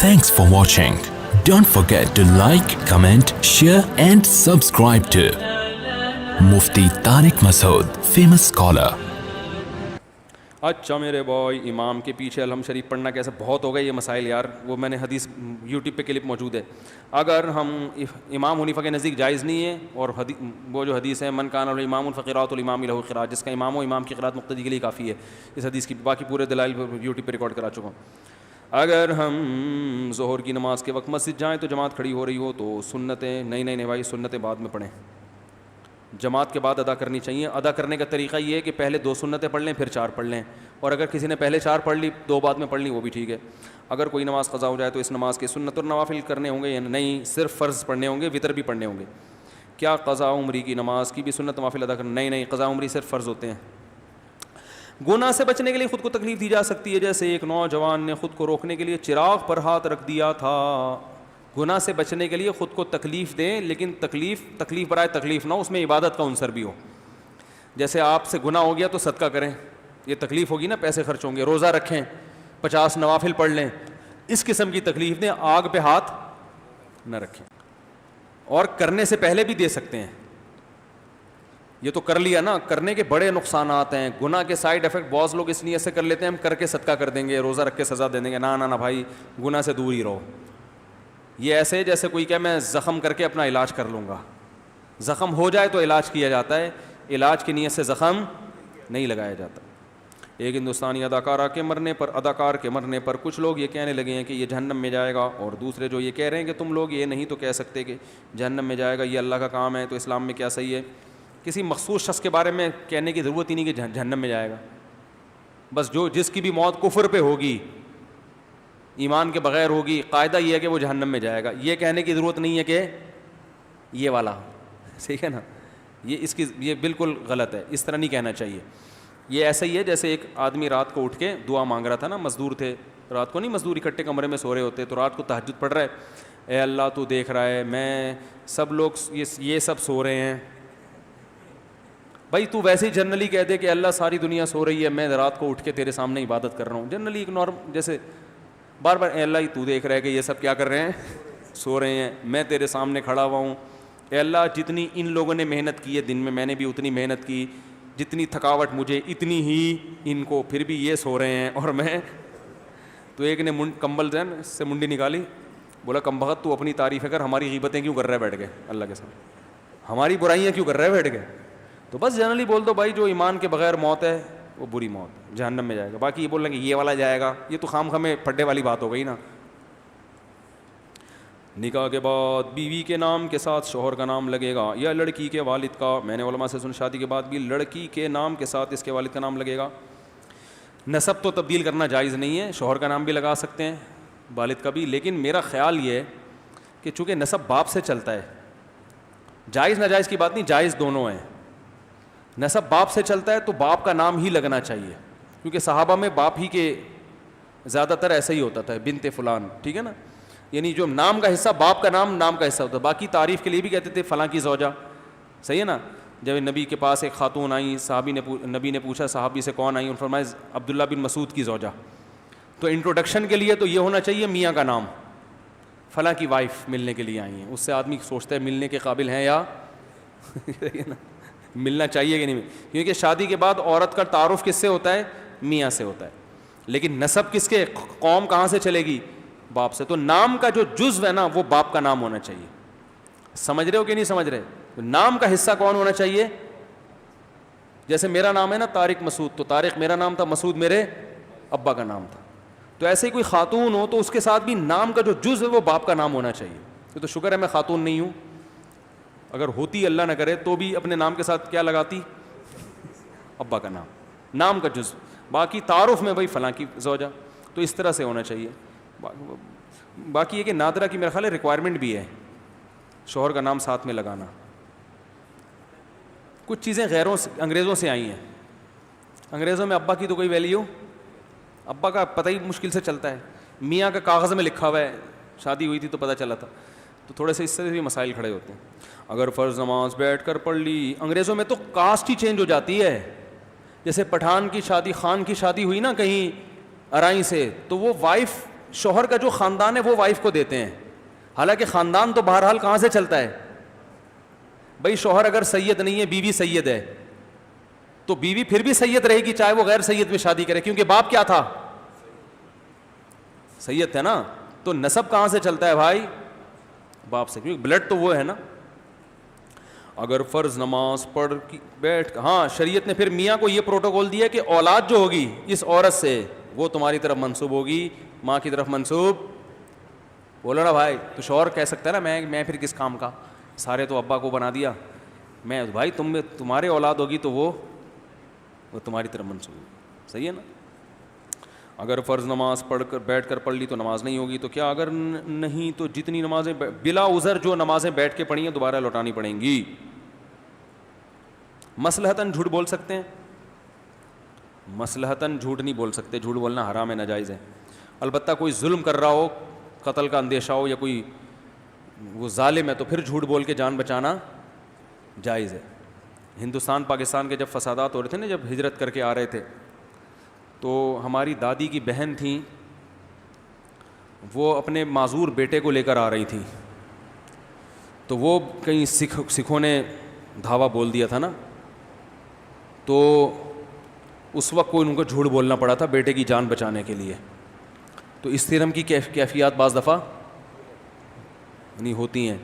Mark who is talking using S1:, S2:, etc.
S1: Thanks for watching. Don't forget to like, comment, share and subscribe to Mufti Tariq Masood, famous scholar.
S2: اچھا میرے بھائی، امام کے پیچھے الحمد شریف پڑھنا کیسے؟ بہت ہو گئے یہ مسائل یار. وہ میں نے حدیث یوٹیوب پہ کلپ موجود ہے. اگر ہم امام حنیفہ کے نزدیک جائز نہیں ہے، اور وہ جو حدیث ہے من کان الامام فقراۃ الامام لہ قراءۃ، جس کا امام و امام کی قراءت مقتدی کے لیے کافی ہے، اس حدیث کی باقی پورے دلائل یوٹیوب پہ ریکارڈ کرا چکا ہوں. اگر ہم ظہر کی نماز کے وقت مسجد جائیں تو جماعت کھڑی ہو رہی ہو تو سنتیں نہیں بھائی، سنتیں بعد میں پڑھیں، جماعت کے بعد ادا کرنی چاہیے. ادا کرنے کا طریقہ یہ ہے کہ پہلے 2 سنتیں پڑھ لیں پھر 4 پڑھ لیں، اور اگر کسی نے پہلے 4 پڑھ لی 2 بعد میں پڑھ لی وہ بھی ٹھیک ہے. اگر کوئی نماز قضا ہو جائے تو اس نماز کے سنت اور نوافل کرنے ہوں گے یا نہیں؟ صرف فرض پڑھنے ہوں گے، وتر بھی پڑھنے ہوں گے. کیا قضا عمری کی نماز کی بھی سنت نوافل ادا کرنا؟ نہیں، قضا عمری صرف فرض ہوتے ہیں. گناہ سے بچنے کے لیے خود کو تکلیف دی جا سکتی ہے، جیسے ایک نوجوان نے خود کو روکنے کے لیے چراغ پر ہاتھ رکھ دیا تھا. گناہ سے بچنے کے لیے خود کو تکلیف دیں، لیکن تکلیف برائے تکلیف نہ ہو، اس میں عبادت کا عنصر بھی ہو. جیسے آپ سے گناہ ہو گیا تو صدقہ کریں، یہ تکلیف ہوگی نا، پیسے خرچ ہوں گے. روزہ رکھیں، 50 نوافل پڑھ لیں، اس قسم کی تکلیف دیں. آگ پہ ہاتھ نہ رکھیں، اور کرنے سے پہلے بھی دے سکتے ہیں. یہ تو کر لیا نا، کرنے کے بڑے نقصانات ہیں. گناہ کے سائیڈ افیکٹ بعض لوگ اس نیت سے کر لیتے ہیں ہم کر کے صدقہ کر دیں گے، روزہ رکھ کے سزا دے دیں گے. نہ بھائی، گناہ سے دور ہی رہو. یہ ایسے جیسے کوئی کہ میں زخم کر کے اپنا علاج کر لوں گا. زخم ہو جائے تو علاج کیا جاتا ہے، علاج کی نیت سے زخم نہیں لگایا جاتا. ایک ہندوستانی اداکار کے مرنے پر کچھ لوگ یہ کہنے لگے ہیں کہ یہ جہنم میں جائے گا، اور دوسرے جو یہ کہہ رہے ہیں کہ تم لوگ یہ نہیں تو کہہ سکتے کہ جہنم میں جائے گا، یہ اللہ کا کام ہے، تو اسلام میں کیا صحیح ہے؟ کسی مخصوص شخص کے بارے میں کہنے کی ضرورت ہی نہیں کہ جہنم میں جائے گا. بس جس کی بھی موت کفر پہ ہوگی، ایمان کے بغیر ہوگی، قاعدہ یہ ہے کہ وہ جہنم میں جائے گا. یہ کہنے کی ضرورت نہیں ہے کہ یہ والا، ٹھیک ہے نا؟ یہ بالکل غلط ہے، اس طرح نہیں کہنا چاہیے. یہ ایسا ہی ہے جیسے ایک آدمی رات کو اٹھ کے دعا مانگ رہا تھا نا. مزدور تھے، رات کو نہیں، مزدور اکٹھے کمرے میں سو رہے ہوتے، تو رات کو تہجد پڑھ رہا ہے، اے اللہ تو دیکھ رہا ہے، میں سب لوگ یہ سب سو رہے ہیں. بھائی تو ویسے ہی جنرلی کہہ دے کہ اللہ ساری دنیا سو رہی ہے، میں رات کو اٹھ کے تیرے سامنے عبادت کر رہا ہوں. جنرلی ایک نارم، جیسے بار بار اے اللہ تو دیکھ رہا ہے کہ یہ سب کیا کر رہے ہیں، سو رہے ہیں، میں تیرے سامنے کھڑا ہوا ہوں. اے اللہ جتنی ان لوگوں نے محنت کی ہے دن میں نے بھی اتنی محنت کی، جتنی تھکاوٹ مجھے اتنی ہی ان کو، پھر بھی یہ سو رہے ہیں اور میں. تو ایک نے کمبل سے منڈی نکالی، بولا کم بخت تو اپنی تعریفیں کر، ہماری غیبتیں کیوں کر رہا ہے بیٹھ کے اللہ کے سامنے، ہماری برائیاں کیوں کر رہا ہے بیٹھ کے. تو بس جنرلی بول دو بھائی جو ایمان کے بغیر موت ہے وہ بری موت، جہنم میں جائے گا. باقی یہ بول رہے ہیں کہ یہ والا جائے گا، یہ تو خام خامے پھڈے والی بات ہو گئی نا. نکاح کے بعد بیوی کے نام کے ساتھ شوہر کا نام لگے گا یا لڑکی کے والد کا؟ میں نے علماء سے سن شادی کے بعد بھی لڑکی کے نام کے ساتھ اس کے والد کا نام لگے گا. نسب تو تبدیل کرنا جائز نہیں ہے، شوہر کا نام بھی لگا سکتے ہیں، والد کا بھی. لیکن میرا خیال یہ ہے کہ چونکہ نسب باپ سے چلتا ہے، جائز ناجائز کی بات نہیں، جائز دونوں ہیں. نسب باپ سے چلتا ہے تو باپ کا نام ہی لگنا چاہیے، کیونکہ صحابہ میں باپ ہی کے زیادہ تر ایسا ہی ہوتا تھا، بنت فلان، ٹھیک ہے نا. یعنی جو نام کا حصہ باپ کا نام کا حصہ ہوتا ہے. باقی تعریف کے لیے بھی کہتے تھے فلاں کی زوجہ، صحیح ہے نا. جب نبی کے پاس ایک خاتون آئی، نبی نے پوچھا صحابی سے کون آئی، انہوں نے فرمایا عبداللہ بن مسعود کی زوجہ. تو انٹروڈکشن کے لیے تو یہ ہونا چاہیے میاں کا نام، فلاں کی وائف ملنے کے لیے آئی ہیں. اس سے آدمی سوچتا ہے ملنے کے قابل ہیں یا ملنا چاہیے کہ نہیں، کیونکہ شادی کے بعد عورت کا تعارف کس سے ہوتا ہے؟ میاں سے ہوتا ہے. لیکن نسب کس کے، قوم کہاں سے چلے گی؟ باپ سے. تو نام کا جو جزو ہے نا وہ باپ کا نام ہونا چاہیے. سمجھ رہے ہو کہ نہیں سمجھ رہے؟ نام کا حصہ کون ہونا چاہیے؟ جیسے میرا نام ہے نا طارق مسعود، تو طارق میرا نام تھا، مسعود میرے ابا کا نام تھا. تو ایسے ہی کوئی خاتون ہو تو اس کے ساتھ بھی نام کا جو جزو ہے وہ باپ کا نام ہونا چاہیے. تو شکر ہے میں خاتون نہیں ہوں، اگر ہوتی اللہ نہ کرے تو بھی اپنے نام کے ساتھ کیا لگاتی؟ ابا کا نام کا جزو. باقی تعارف میں بھائی فلاں کی زوجہ. تو اس طرح سے ہونا چاہیے. باقی یہ کہ نادرہ کی میرا خیال ہے ریکوائرمنٹ بھی ہے شوہر کا نام ساتھ میں لگانا. کچھ چیزیں انگریزوں سے آئی ہیں. انگریزوں میں ابا کی تو کوئی ویلیو، ابا کا پتہ ہی مشکل سے چلتا ہے. میاں کا کاغذ میں لکھا ہوا ہے، شادی ہوئی تھی تو پتہ چلا تھا. تو تھوڑے سے اس طرح بھی مسائل کھڑے ہوتے ہیں. اگر فرض نماز بیٹھ کر پڑھ لی، انگریزوں میں تو کاسٹ ہی چینج ہو جاتی ہے. جیسے پٹھان کی شادی، خان کی شادی ہوئی نا کہیں ارائی سے، تو وہ وائف شوہر کا جو خاندان ہے وہ وائف کو دیتے ہیں, حالانکہ خاندان تو بہرحال کہاں سے چلتا ہے بھائی, شوہر اگر سید نہیں ہے, بیوی سید ہے, تو بیوی پھر بھی سید رہے گی چاہے وہ غیر سید میں شادی کرے, کیونکہ باپ کیا تھا, سید تھے نا. تو نسب کہاں سے چلتا ہے بھائی, باپ سے, کیونکہ بلڈ تو وہ ہے نا. اگر فرض نماز پڑھ بیٹھ, ہاں شریعت نے پھر میاں کو یہ پروٹوکول دیا کہ اولاد جو ہوگی اس عورت سے وہ تمہاری طرف منسوب ہوگی, ماں کی طرف منسوب. بولو نا بھائی, تو شوہر کہہ سکتا ہے نا میں پھر کس کام کا, سارے تو ابا کو بنا دیا, میں بھائی تمہارے اولاد ہوگی تو وہ تمہاری طرف منسوب ہوگی. صحیح ہے نا. اگر فرض نماز پڑھ کر بیٹھ کر پڑھ لی تو نماز نہیں ہوگی, تو کیا اگر نہیں تو جتنی نمازیں بلا عذر جو نمازیں بیٹھ کے پڑھی ہیں دوبارہ لوٹانی پڑیں گی. مصلحتاً جھوٹ بول سکتے ہیں, مصلحتاً جھوٹ نہیں بول سکتے, جھوٹ بولنا حرام ہے, ناجائز ہے. البتہ کوئی ظلم کر رہا ہو, قتل کا اندیشہ ہو, یا کوئی وہ ظالم ہے, تو پھر جھوٹ بول کے جان بچانا جائز ہے. ہندوستان پاکستان کے جب فسادات ہو رہے تھے نا, جب ہجرت کر کے آ رہے تھے, تو ہماری دادی کی بہن تھیں, وہ اپنے معذور بیٹے کو لے کر آ رہی تھیں. تو وہ کہیں سکھوں نے دھاوا بول دیا تھا نا, تو اس وقت کوئی ان کو جھوٹ بولنا پڑا تھا بیٹے کی جان بچانے کے لیے. تو اس طرح کی کیفیات بعض دفعہ نہیں ہوتی ہیں.